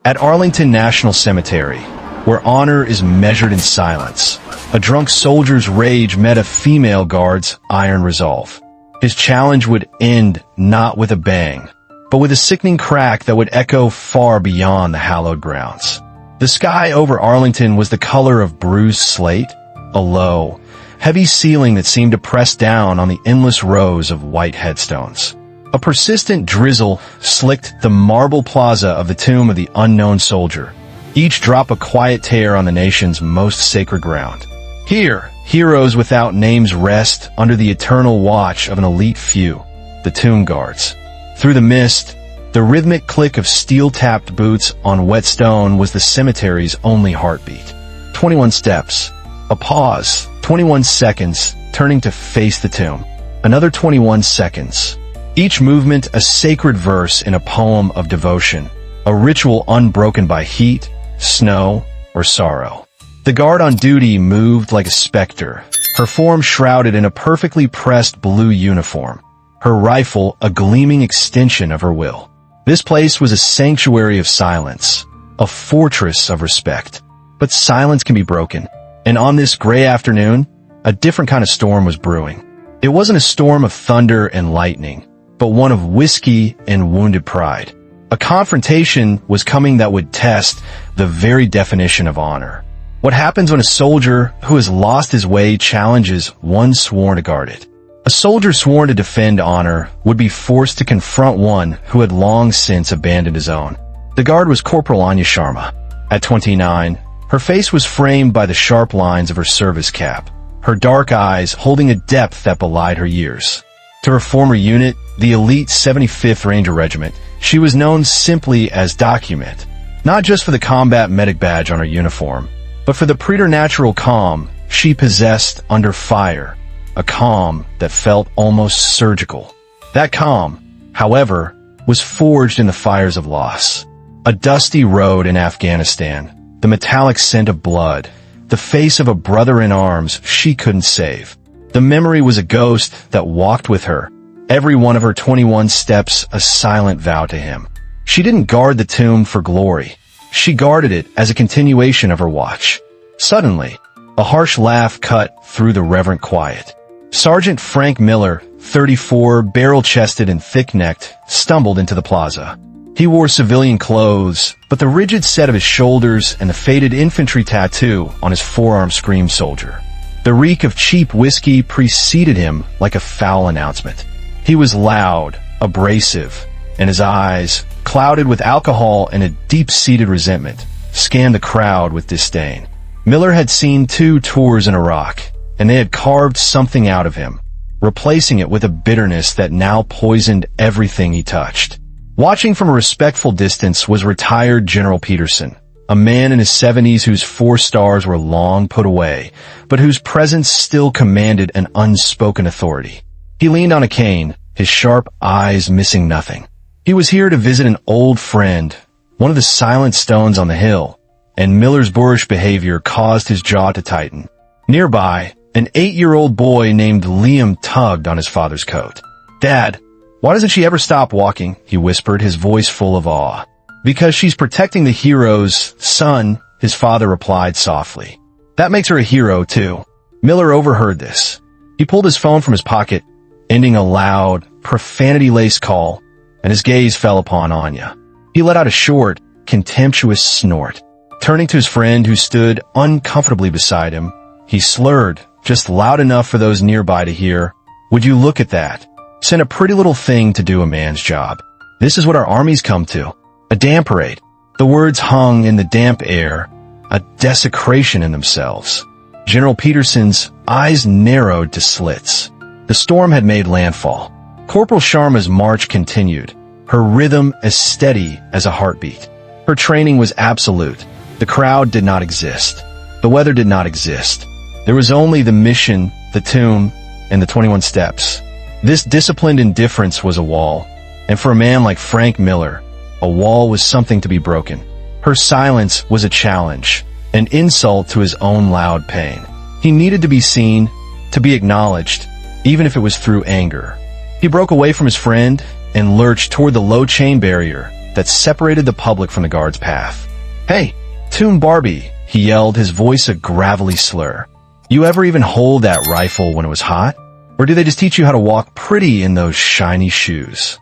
At Arlington National Cemetery, where honor is measured in silence, a drunk soldier's rage met a female guard's iron resolve. His challenge would end not with a bang, but with a sickening crack that would echo far beyond the hallowed grounds. The sky over Arlington was the color of bruised slate, a low, heavy ceiling that seemed to press down on the endless rows of white headstones. A persistent drizzle slicked the marble plaza of the tomb of the unknown soldier, each drop a quiet tear on the nation's most sacred ground. Here, heroes without names rest under the eternal watch of an elite few, the tomb guards. Through the mist, the rhythmic click of steel-tapped boots on wet stone was the cemetery's only heartbeat. 21 steps, a pause, 21 seconds, turning to face the tomb. Another 21 seconds. Each movement a sacred verse in a poem of devotion, a ritual unbroken by heat, snow, or sorrow. The guard on duty moved like a specter, her form shrouded in a perfectly pressed blue uniform, her rifle a gleaming extension of her will. This place was a sanctuary of silence, a fortress of respect. But silence can be broken, and on this gray afternoon, a different kind of storm was brewing. It wasn't a storm of thunder and lightning, but one of whiskey and wounded pride. A confrontation was coming that would test the very definition of honor. What happens when a soldier who has lost his way challenges one sworn to guard it? A soldier sworn to defend honor would be forced to confront one who had long since abandoned his own. The guard was Corporal Anya Sharma. At 29, her face was framed by the sharp lines of her service cap, her dark eyes holding a depth that belied her years. To her former unit, the elite 75th Ranger Regiment, she was known simply as Document, not just for the combat medic badge on her uniform, but for the preternatural calm she possessed under fire, a calm that felt almost surgical. That calm, however, was forged in the fires of loss. A dusty road in Afghanistan, the metallic scent of blood, the face of a brother in arms she couldn't save. The memory was a ghost that walked with her, every one of her 21 steps a silent vow to him. She didn't guard the tomb for glory. She guarded it as a continuation of her watch. Suddenly, a harsh laugh cut through the reverent quiet. Sergeant Frank Miller, 34, barrel-chested and thick-necked, stumbled into the plaza. He wore civilian clothes, but the rigid set of his shoulders and the faded infantry tattoo on his forearm screamed soldier. The reek of cheap whiskey preceded him like a foul announcement. He was loud, abrasive, and his eyes, clouded with alcohol and a deep-seated resentment, scanned the crowd with disdain. Miller had seen 2 tours in Iraq, and they had carved something out of him, replacing it with a bitterness that now poisoned everything he touched. Watching from a respectful distance was retired General Peterson, a man in his 70s whose 4 stars were long put away, but whose presence still commanded an unspoken authority. He leaned on a cane, his sharp eyes missing nothing. He was here to visit an old friend, one of the silent stones on the hill, and Miller's boorish behavior caused his jaw to tighten. Nearby, an 8-year-old boy named Liam tugged on his father's coat. "Dad, why doesn't she ever stop walking?" he whispered, his voice full of awe. "Because she's protecting the hero's son," his father replied softly. "That makes her a hero, too." Miller overheard this. He pulled his phone from his pocket, ending a loud, profanity-laced call, and his gaze fell upon Anya. He let out a short, contemptuous snort. Turning to his friend who stood uncomfortably beside him, he slurred, just loud enough for those nearby to hear, "Would you look at that? Sent a pretty little thing to do a man's job. This is what our armies come to. A damn parade." The words hung in the damp air, a desecration in themselves. General Peterson's eyes narrowed to slits. The storm had made landfall. Corporal Sharma's march continued, her rhythm as steady as a heartbeat. Her training was absolute. The crowd did not exist. The weather did not exist. There was only the mission, the tomb, and the 21 steps. This disciplined indifference was a wall, and for a man like Frank Miller, a wall was something to be broken. Her silence was a challenge, an insult to his own loud pain. He needed to be seen, to be acknowledged, even if it was through anger. He broke away from his friend and lurched toward the low chain barrier, that separated the public from the guard's path. "Hey, Toon Barbie," he yelled, his voice a gravelly slur. "You ever even hold that rifle when it was hot? Or do they just teach you how to walk pretty in those shiny shoes?"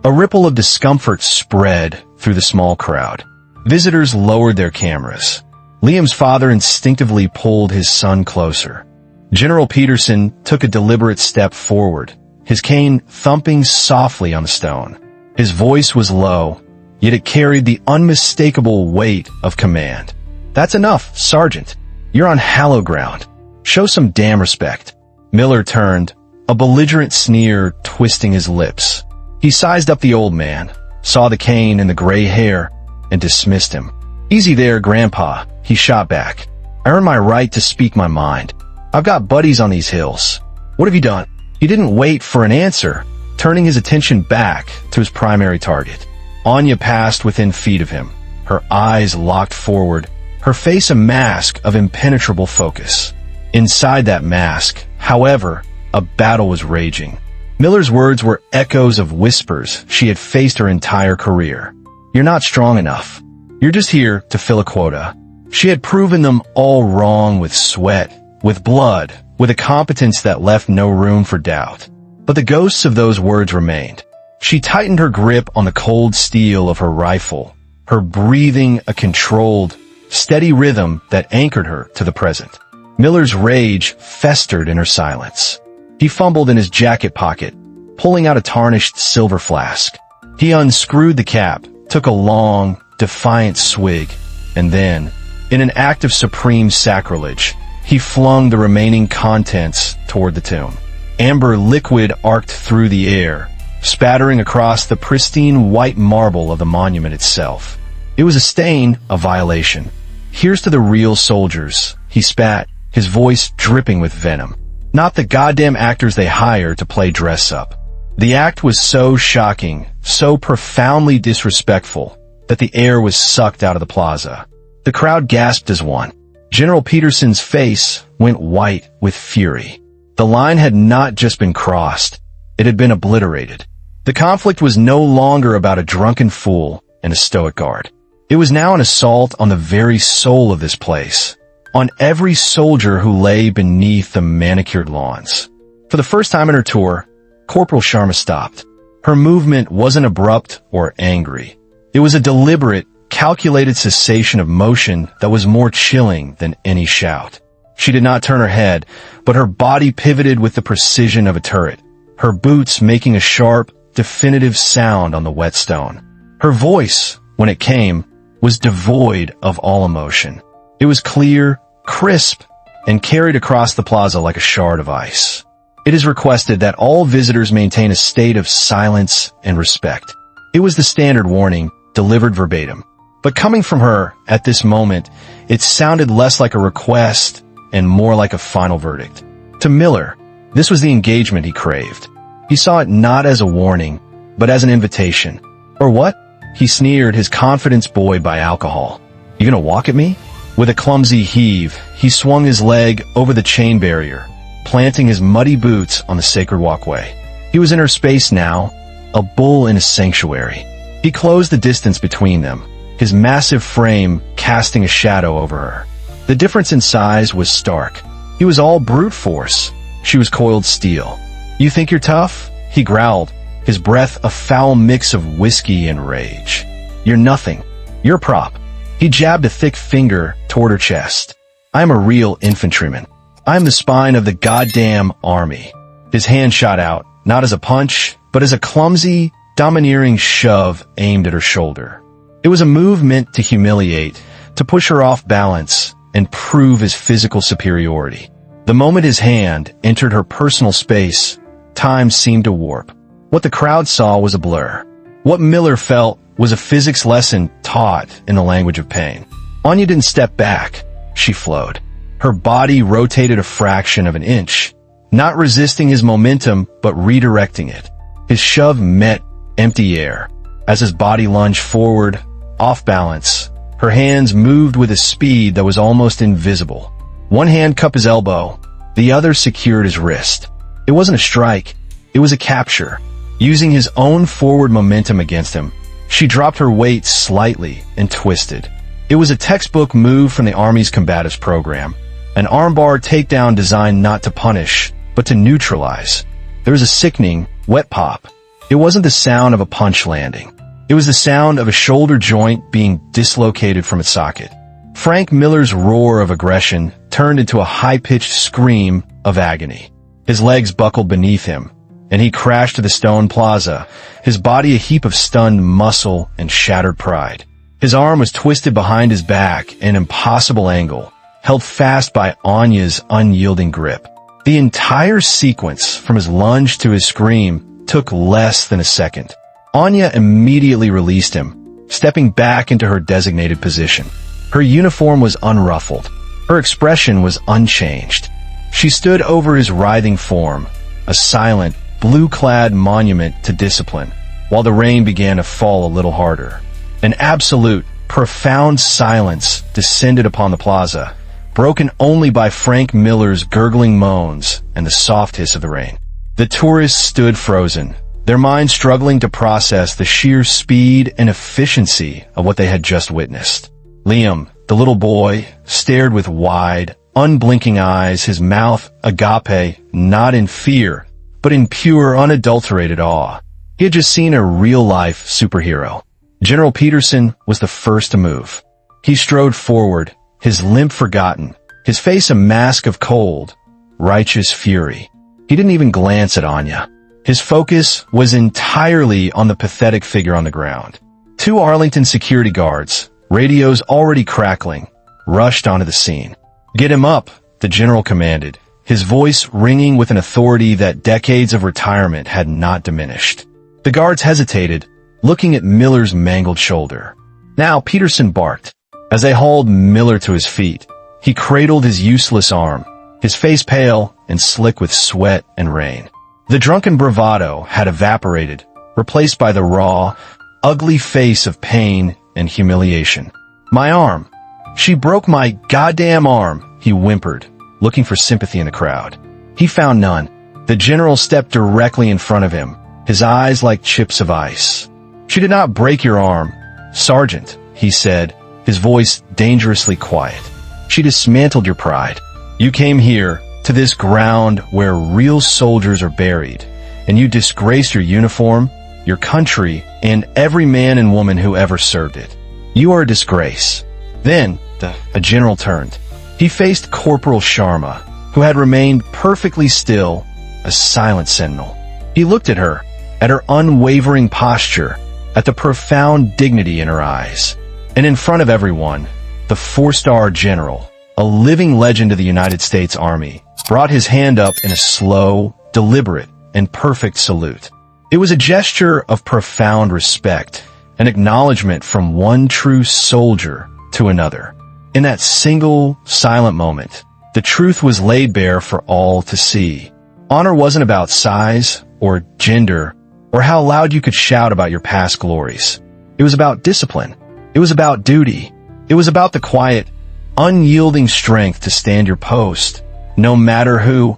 A ripple of discomfort spread through the small crowd. Visitors lowered their cameras. Liam's father instinctively pulled his son closer. General Peterson took a deliberate step forward, his cane thumping softly on the stone. His voice was low, yet it carried the unmistakable weight of command. "That's enough, Sergeant. You're on hallowed ground. Show some damn respect." Miller turned, a belligerent sneer twisting his lips. He sized up the old man, saw the cane and the gray hair, and dismissed him. "Easy there, Grandpa," he shot back. "I earn my right to speak my mind. I've got buddies on these hills. What have you done?" He didn't wait for an answer, turning his attention back to his primary target. Anya passed within feet of him, her eyes locked forward, her face a mask of impenetrable focus. Inside that mask, however, a battle was raging. Miller's words were echoes of whispers she had faced her entire career. "You're not strong enough. You're just here to fill a quota." She had proven them all wrong with sweat, with blood, with a competence that left no room for doubt. But the ghosts of those words remained. She tightened her grip on the cold steel of her rifle, her breathing a controlled, steady rhythm that anchored her to the present. Miller's rage festered in her silence. He fumbled in his jacket pocket, pulling out a tarnished silver flask. He unscrewed the cap, took a long, defiant swig, and then, in an act of supreme sacrilege, he flung the remaining contents toward the tomb. Amber liquid arced through the air, spattering across the pristine white marble of the monument itself. It was a stain, a violation. "Here's to the real soldiers," he spat, his voice dripping with venom. "Not the goddamn actors they hire to play dress-up." The act was so shocking, so profoundly disrespectful, that the air was sucked out of the plaza. The crowd gasped as one. General Peterson's face went white with fury. The line had not just been crossed, it had been obliterated. The conflict was no longer about a drunken fool and a stoic guard. It was now an assault on the very soul of this place, on every soldier who lay beneath the manicured lawns. For the first time in her tour, Corporal Sharma stopped. Her movement wasn't abrupt or angry. It was a deliberate, calculated cessation of motion that was more chilling than any shout. She did not turn her head, but her body pivoted with the precision of a turret, her boots making a sharp, definitive sound on the wet stone. Her voice, when it came, was devoid of all emotion. It was clear, crisp, and carried across the plaza like a shard of ice. "It is requested that all visitors maintain a state of silence and respect." It was the standard warning, delivered verbatim. But coming from her, at this moment, it sounded less like a request and more like a final verdict. To Miller, this was the engagement he craved. He saw it not as a warning, but as an invitation. "Or what?" He sneered, his confidence buoyed by alcohol. "You gonna walk at me?" With a clumsy heave, he swung his leg over the chain barrier, planting his muddy boots on the sacred walkway. He was in her space now, a bull in a sanctuary. He closed the distance between them, his massive frame casting a shadow over her. The difference in size was stark. He was all brute force. She was coiled steel. "You think you're tough?" He growled, his breath a foul mix of whiskey and rage. "You're nothing. You're a prop." He jabbed a thick finger toward her chest. "I am a real infantryman. I am the spine of the goddamn army." His hand shot out, not as a punch, but as a clumsy, domineering shove aimed at her shoulder. It was a move meant to humiliate, to push her off balance, and prove his physical superiority. The moment his hand entered her personal space, time seemed to warp. What the crowd saw was a blur. What Miller felt was a physics lesson taught in the language of pain. Anya didn't step back. She flowed. Her body rotated a fraction of an inch, not resisting his momentum, but redirecting it. His shove met empty air. As his body lunged forward, off balance, her hands moved with a speed that was almost invisible. One hand cupped his elbow, the other secured his wrist. It wasn't a strike, it was a capture. Using his own forward momentum against him, She dropped her weight slightly and twisted. It was a textbook move from the Army's combatives program, an armbar takedown designed not to punish, but to neutralize. There was a sickening, wet pop. It wasn't the sound of a punch landing. It was the sound of a shoulder joint being dislocated from its socket. Frank Miller's roar of aggression turned into a high-pitched scream of agony. His legs buckled beneath him, and he crashed to the stone plaza, his body a heap of stunned muscle and shattered pride. His arm was twisted behind his back in an impossible angle, held fast by Anya's unyielding grip. The entire sequence, from his lunge to his scream, took less than a second. Anya immediately released him, stepping back into her designated position. Her uniform was unruffled. Her expression was unchanged. She stood over his writhing form, a silent, blue-clad monument to discipline, while the rain began to fall a little harder. An absolute, profound silence descended upon the plaza, broken only by Frank Miller's gurgling moans and the soft hiss of the rain. The tourists stood frozen, their minds struggling to process the sheer speed and efficiency of what they had just witnessed. Liam, the little boy, stared with wide, unblinking eyes, his mouth agape, not in fear, but in pure, unadulterated awe. He had just seen a real-life superhero. General Peterson was the first to move. He strode forward, his limp forgotten, his face a mask of cold, righteous fury. He didn't even glance at Anya. His focus was entirely on the pathetic figure on the ground. 2 Arlington security guards, radios already crackling, rushed onto the scene. "Get him up," the general commanded, his voice ringing with an authority that decades of retirement had not diminished. The guards hesitated, looking at Miller's mangled shoulder. Now Peterson barked. As they hauled Miller to his feet, he cradled his useless arm, his face pale and slick with sweat and rain. The drunken bravado had evaporated, replaced by the raw, ugly face of pain and humiliation. "My arm. She broke my goddamn arm," he whimpered, looking for sympathy in the crowd. He found none. The general stepped directly in front of him, his eyes like chips of ice. "She did not break your arm, Sergeant," he said, his voice dangerously quiet. "She dismantled your pride. You came here, to this ground where real soldiers are buried, and you disgraced your uniform, your country, and every man and woman who ever served it. You are a disgrace." Then, a general turned. He faced Corporal Sharma, who had remained perfectly still, a silent sentinel. He looked at her, at her unwavering posture, at the profound dignity in her eyes. And in front of everyone, the 4-star general, a living legend of the United States Army, brought his hand up in a slow, deliberate, and perfect salute. It was a gesture of profound respect, an acknowledgement from one true soldier to another. In that single, silent moment, the truth was laid bare for all to see. Honor wasn't about size or gender or how loud you could shout about your past glories. It was about discipline. It was about duty. It was about the quiet, unyielding strength to stand your post, no matter who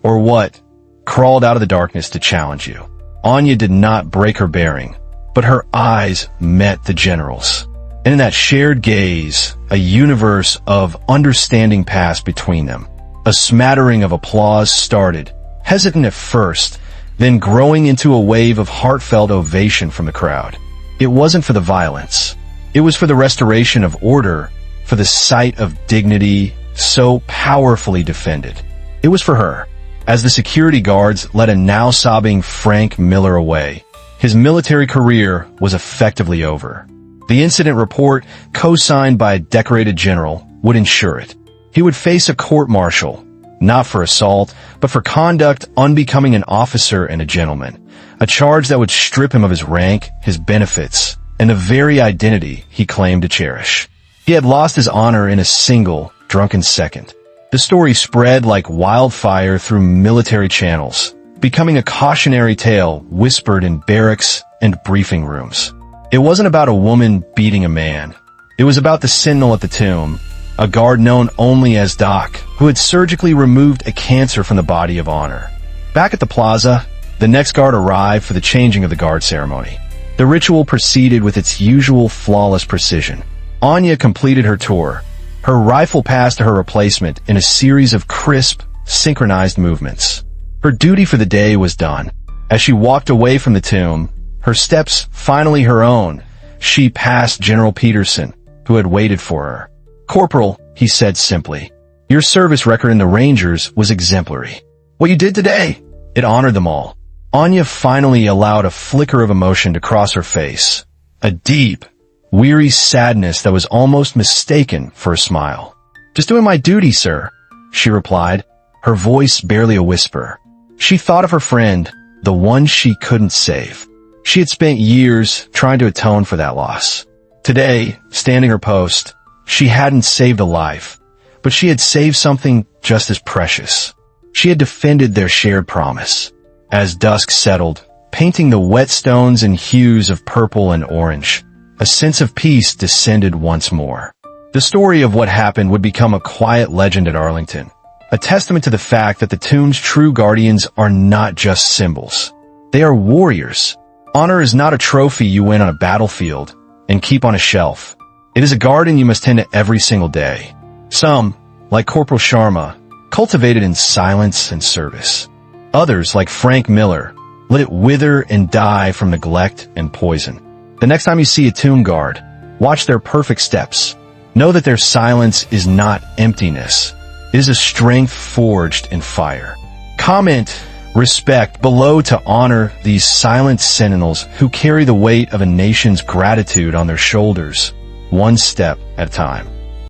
or what crawled out of the darkness to challenge you. Anya did not break her bearing, but her eyes met the general's. And in that shared gaze, a universe of understanding passed between them. A smattering of applause started, hesitant at first, then growing into a wave of heartfelt ovation from the crowd. It wasn't for the violence. It was for the restoration of order, for the sight of dignity so powerfully defended. It was for her. As the security guards led a now sobbing Frank Miller away, his military career was effectively over. The incident report, co-signed by a decorated general, would ensure it. He would face a court-martial, not for assault, but for conduct unbecoming an officer and a gentleman, a charge that would strip him of his rank, his benefits, and the very identity he claimed to cherish. He had lost his honor in a single, drunken second. The story spread like wildfire through military channels, becoming a cautionary tale whispered in barracks and briefing rooms. It wasn't about a woman beating a man. It was about the sentinel at the tomb, a guard known only as Doc, who had surgically removed a cancer from the body of honor. Back at the plaza, the next guard arrived for the changing of the guard ceremony. The ritual proceeded with its usual flawless precision. Anya completed her tour, her rifle passed to her replacement in a series of crisp, synchronized movements. Her duty for the day was done. As she walked away from the tomb, her steps finally her own, she passed General Peterson, who had waited for her. "Corporal," he said simply, "your service record in the Rangers was exemplary. What you did today, it honored them all." Anya finally allowed a flicker of emotion to cross her face, a deep, weary sadness that was almost mistaken for a smile. "Just doing my duty, sir," she replied, her voice barely a whisper. She thought of her friend, the one she couldn't save. She had spent years trying to atone for that loss. Today, standing her post, she hadn't saved a life, but she had saved something just as precious. She had defended their shared promise. As dusk settled, painting the wet stones in hues of purple and orange, a sense of peace descended once more. The story of what happened would become a quiet legend at Arlington, a testament to the fact that the tomb's true guardians are not just symbols. They are warriors. Honor is not a trophy you win on a battlefield and keep on a shelf. It is a garden you must tend to every single day. Some, like Corporal Sharma, cultivate it in silence and service. Others, like Frank Miller, let it wither and die from neglect and poison. The next time you see a tomb guard, watch their perfect steps. Know that their silence is not emptiness. It is a strength forged in fire. Comment respect below to honor these silent sentinels who carry the weight of a nation's gratitude on their shoulders, one step at a time.